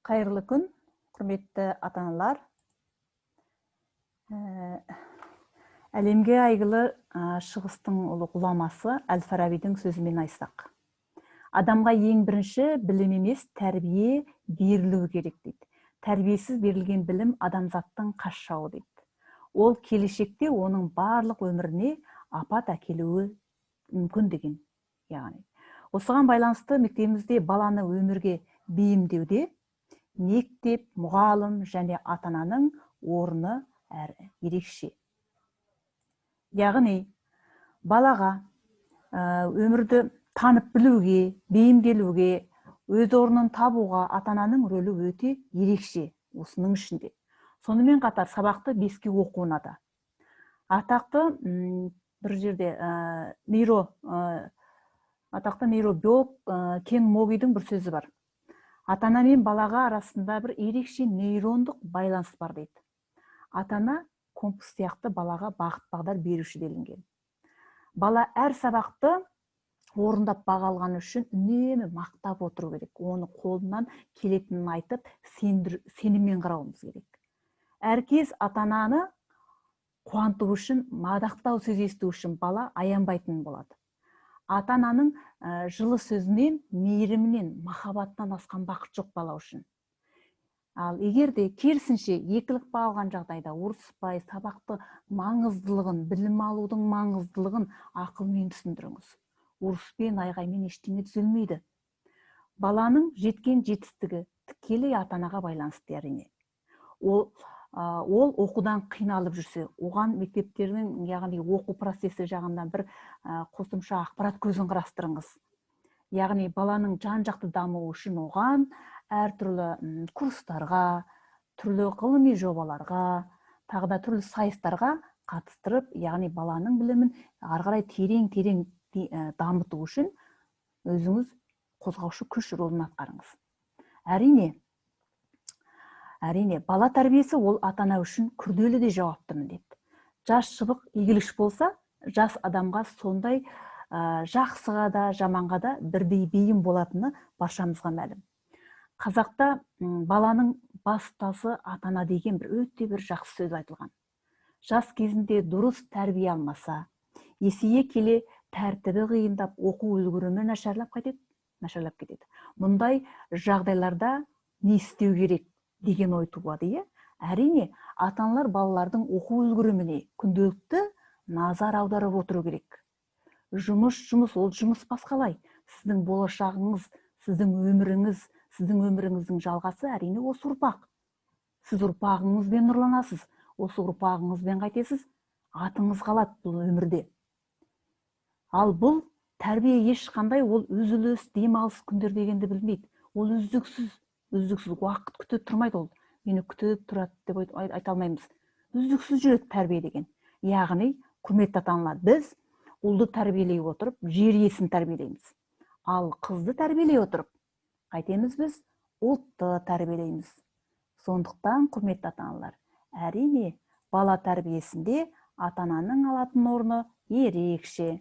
Қайырлы күн, құрметті ата-аналар. Әлемге айгылы шығыстың ұлы ғұламасы Әл-Фарабидің сөзімен айтсақ. Адамға ең бірінші білім емес, тәрбие берілуі керек дейді. Тәрбиесіз берілген білім адамзаттың қас жауы дейді. Ол келешекте оның барлық өміріне апат әкелуі мүмкін деген. Яғни, осыған байланысты мектебімізде баланы өмірге бейімдеуде мектеп, мұғалім және ата-ананың орны ерекше. Яғни, балаға өмірді танып білуге, бейімделуге, өз орнын табуға ата-ананың рөлі өте ерекше осының ішінде. Сонымен қатар сабақты беске оқуына да. Атақты бір жерде атақты нейробиолог Кен Могидің бір сөзі бар. Ата-ана мен балаға арасында бір ерекше нейрондық байланыс бар дейді. Ата-ана компас сияқты балаға бағыт-бағдар беруші делінген. Бала әр сабақты орындап бағалғаны үшін үнемі мақтап отыру керек. Оны қолынан келетінін айтып, сеніммен қарауымыз керек. Әркез ата-ананы қуанту үшін, мадақтау сөз есту үшін бала аянбайтын болады. Ата-ананың жылы сөзінен, мейірімінен, махаббаттан асқан бақыт жоқ бала үшін. Ал егерде керісінше екілік алған жағдайда ұрыспай, сабақты маңыздылығын, білім алудың маңыздылығын ақылмен түсіндіріңіз. Ұрыспен, айғаймен ештеңе түзелмейді. Баланың жеткен жетістігі тікелей ата-анаға байланысты әрине. Ол оқудан қиналып жүрсе, оған мектептердің, яғни оқу процесі жағынан бір қосымша ақпарат көзін қарастырыңыз. Яғни баланың жан-жақты дамуы үшін оған әртүрлі курстарға, түрлі ғылыми жобаларға, тағы да түрлі сайыстарға қатыстырып, яғни баланың білімін ары қарай терең дамыту үшін өзіңіз қозғаушы күш рөлін атқарыңыз. Әрине, бала тәрбиесі ол ата-ана үшін күрделі де жауапты міндет. Жас шыбық игіліш болса, жас адамға сондай жақсыға да, жаманға да бірдей бейім болатыны баршамызға мәлім. Қазақта баланың бастасы ата-ана деген өте бір жақсы сөз айтылған. Жас кезінде дұрыс тәрбие алмаса, есейе келе тәртібі қиындап, оқу үлгерімі нашарлап кетеді. Мұндай жағдайларда не істеу керек деген ой туады. Әрине, ата-аналар балалардың оқу үлгеріміне күнделікті назар аударып отыру керек. Жұмыс, ол жұмыс басқалай. Сіздің болашағыңыз, сіздің өміріңіздің жалғасы әрине осы ұрпақ. Сіз ұрпағыңызбен нұрланасыз, осы ұрпағыңызбен қайтесіз, атыңыз қалады бұл өмірде. Ал бұл тәрбие ешқандай ол үзіліс, демалыс күндер дегенді білмейді. Ол үздіксіз уақыт күтіп тұрмайды ол. Мені күтіп тұрады деп айта алмаймыз. Үздіксіз жүреді тәрбие деген. Яғни, құрметті ата-аналар, біз ұлды тәрбиелей отырып, жер иесін тәрбиелейміз. Ал қызды тәрбиелей отырып, қайтеміз біз ұлтты тәрбиелейміз. Сондықтан, құрметті ата-аналар, әрине, бала тәрбиесінде ата-ананың алатын орны ерекше.